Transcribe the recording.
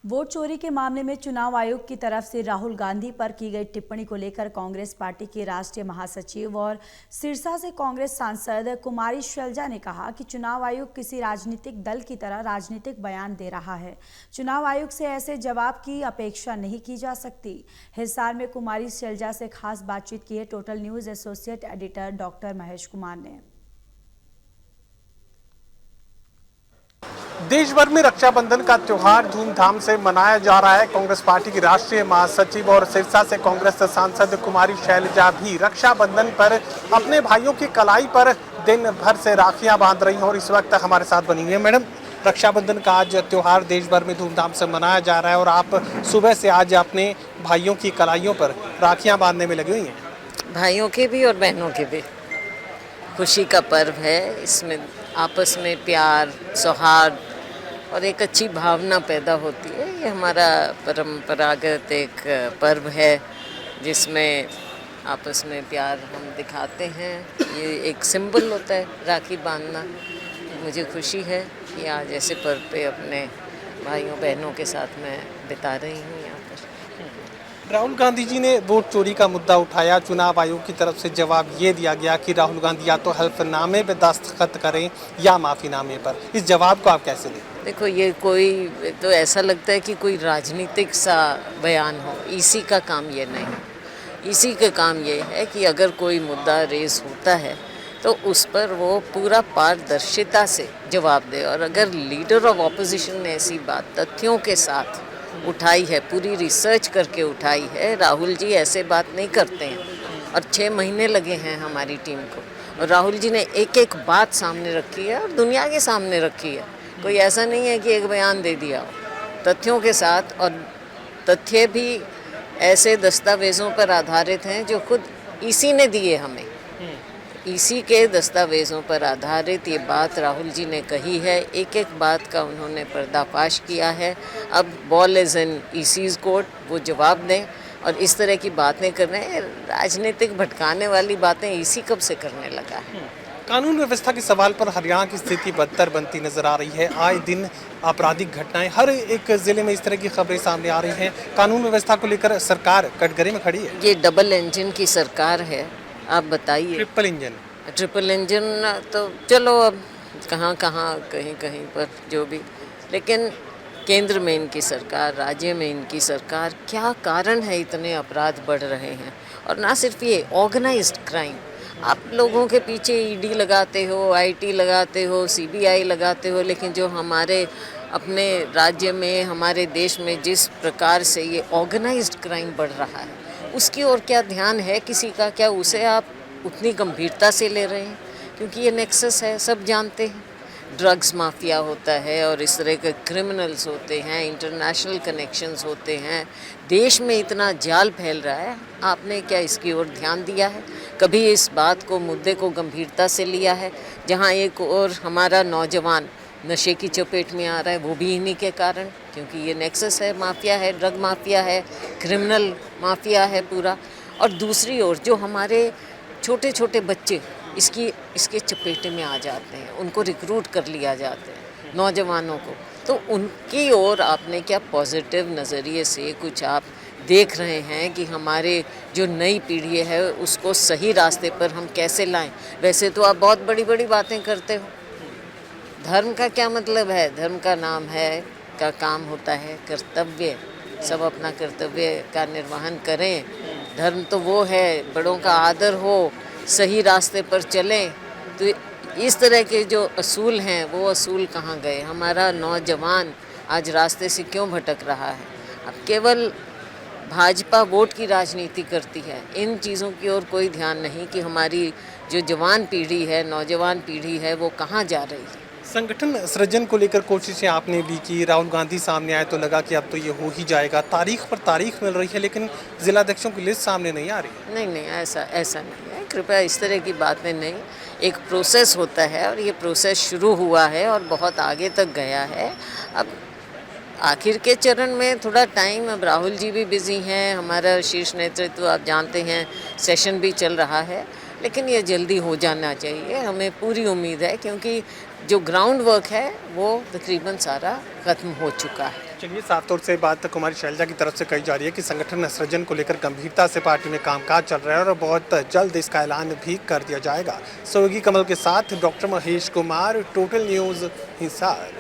Vote चोरी के मामले में चुनाव आयोग की तरफ से राहुल गांधी पर की गई टिप्पणी को लेकर कांग्रेस पार्टी के राष्ट्रीय महासचिव और सिरसा से कांग्रेस सांसद कुमारी शैलजा ने कहा कि चुनाव आयोग किसी राजनीतिक दल की तरह राजनीतिक बयान दे रहा है। चुनाव आयोग से ऐसे जवाब की अपेक्षा नहीं की जा सकती। हिसार में कुमारी शैलजा से खास बातचीत की है total news associate editor doctor Mahesh Kumar ने। देश भर में रक्षाबंधन का त्योहार धूमधाम से मनाया जा रहा है। कांग्रेस पार्टी की राष्ट्रीय महासचिव और सिरसा से कांग्रेस सांसद कुमारी शैलजा भी रक्षाबंधन पर अपने भाइयों की कलाई पर दिन भर से राखियां बांध रही हैं और इस वक्त हमारे साथ बनी हुई है। मैडम, रक्षाबंधन का आज त्योहार देश भर में धूमधाम से मनाया जा रहा है और आप सुबह से आज अपने भाइयों की कलाइयों पर राखियाँ बांधने में लगी हुई हैं। भाइयों के भी और बहनों के भी खुशी का पर्व है। इसमें आपस में प्यार, सौहार्द और एक अच्छी भावना पैदा होती है। ये हमारा परंपरागत एक पर्व है जिसमें आपस में प्यार हम दिखाते हैं। ये एक सिंबल होता है राखी बांधना। मुझे खुशी है कि आज ऐसे पर्व पे अपने भाइयों बहनों के साथ मैं बिता रही हूँ यहाँ पर। राहुल गांधी जी ने वोट चोरी का मुद्दा उठाया। चुनाव आयोग की तरफ से जवाब ये दिया गया कि राहुल गांधी या तो हल्फनामे पे दस्तखत करें या माफीनामे पर। इस जवाब को आप कैसे लें? देखो, ये कोई तो ऐसा लगता है कि कोई राजनीतिक सा बयान हो। इसी का काम ये नहीं। इसी का काम ये है कि अगर कोई मुद्दा रेज होता है तो उस पर वो पूरा पारदर्शिता से जवाब दे। और अगर लीडर ऑफ ऑपोजिशन ने ऐसी बात तथ्यों के साथ उठाई है, पूरी रिसर्च करके उठाई है, राहुल जी ऐसे बात नहीं करते हैं और 6 महीने लगे हैं हमारी टीम को, और राहुल जी ने एक एक बात सामने रखी है और दुनिया के सामने रखी है। कोई ऐसा नहीं है कि एक बयान दे दिया हो, तथ्यों के साथ। और तथ्य भी ऐसे दस्तावेज़ों पर आधारित हैं जो खुद इसी ने दिए हमें। इसी के दस्तावेज़ों पर आधारित ये बात राहुल जी ने कही है। एक एक बात का उन्होंने पर्दाफाश किया है। अब बॉल इज़ इन ईसीज़ कोर्ट, वो जवाब दें। और इस तरह की बातें कर रहे हैं, राजनीतिक भटकाने वाली बातें इसी कब से करने लगा है। कानून व्यवस्था के सवाल पर हरियाणा की स्थिति बदतर बनती नजर आ रही है। आए दिन आपराधिक घटनाएं, हर एक जिले में इस तरह की खबरें सामने आ रही हैं। कानून व्यवस्था को लेकर सरकार कटघरे में खड़ी है। ये डबल इंजन की सरकार है, आप बताइए। ट्रिपल इंजन तो चलो अब कहाँ कहाँ कहीं कहीं पर जो भी, लेकिन केंद्र में इनकी सरकार, राज्य में इनकी सरकार, क्या कारण है इतने अपराध बढ़ रहे हैं? और ना सिर्फ ये ऑर्गेनाइज्ड क्राइम, आप लोगों के पीछे ईडी लगाते हो, आईटी लगाते हो, सीबीआई लगाते हो, लेकिन जो हमारे अपने राज्य में, हमारे देश में जिस प्रकार से ये ऑर्गेनाइज्ड क्राइम बढ़ रहा है, उसकी ओर क्या ध्यान है किसी का? क्या उसे आप उतनी गंभीरता से ले रहे हैं? क्योंकि ये नेक्सस है, सब जानते हैं। ड्रग्स माफिया होता है और इस तरह के क्रिमिनल्स होते हैं, इंटरनेशनल कनेक्शंस होते हैं। देश में इतना जाल फैल रहा है, आपने क्या इसकी ओर ध्यान दिया है? कभी इस बात को, मुद्दे को गंभीरता से लिया है? जहाँ एक और हमारा नौजवान नशे की चपेट में आ रहा है, वो भी इन्हीं के कारण, क्योंकि ये नेक्सस है, माफिया है, ड्रग माफिया है, क्रिमिनल माफिया है पूरा। और दूसरी ओर जो हमारे छोटे छोटे बच्चे इसके चपेटे में आ जाते हैं, उनको रिक्रूट कर लिया जाते हैं, नौजवानों को। तो उनकी ओर आपने क्या पॉजिटिव नज़रिए से कुछ आप देख रहे हैं कि हमारे जो नई पीढ़ी है उसको सही रास्ते पर हम कैसे लाएं? वैसे तो आप बहुत बड़ी बड़ी बातें करते हो। धर्म का क्या मतलब है? धर्म का नाम है, का काम होता है कर्तव्य। सब अपना कर्तव्य का निर्वहन करें। धर्म तो वो है, बड़ों का आदर हो, सही रास्ते पर चलें। तो इस तरह के जो असूल हैं, वो असूल कहाँ गए? हमारा नौजवान आज रास्ते से क्यों भटक रहा है? अब केवल भाजपा वोट की राजनीति करती है, इन चीज़ों की ओर कोई ध्यान नहीं कि हमारी जो जवान पीढ़ी है, नौजवान पीढ़ी है, वो कहाँ जा रही है। संगठन सृजन को लेकर कोशिशें आपने भी की। राहुल गांधी सामने आए तो लगा कि अब तो ये हो ही जाएगा। तारीख पर तारीख मिल रही है लेकिन जिलाध्यक्षों की लिस्ट सामने नहीं आ रही। नहीं, ऐसा नहीं है। कृपया इस तरह की बातें नहीं। एक प्रोसेस होता है और ये प्रोसेस शुरू हुआ है और बहुत आगे तक गया है। अब आखिर के चरण में थोड़ा टाइम, अब राहुल जी भी बिजी हैं, हमारा शीर्ष नेतृत्व आप जानते हैं, सेशन भी चल रहा है, लेकिन ये जल्दी हो जाना चाहिए। हमें पूरी उम्मीद है, क्योंकि जो ग्राउंड वर्क है वो तकरीबन सारा खत्म हो चुका है। चलिए, साफ तौर से बात कुमारी शैलजा की तरफ से कही जा रही है कि संगठन सृजन को लेकर गंभीरता से पार्टी में कामकाज चल रहा है और बहुत जल्द इसका ऐलान भी कर दिया जाएगा। सहयोगी कमल के साथ doctor Mahesh Kumar, total news, Hisar.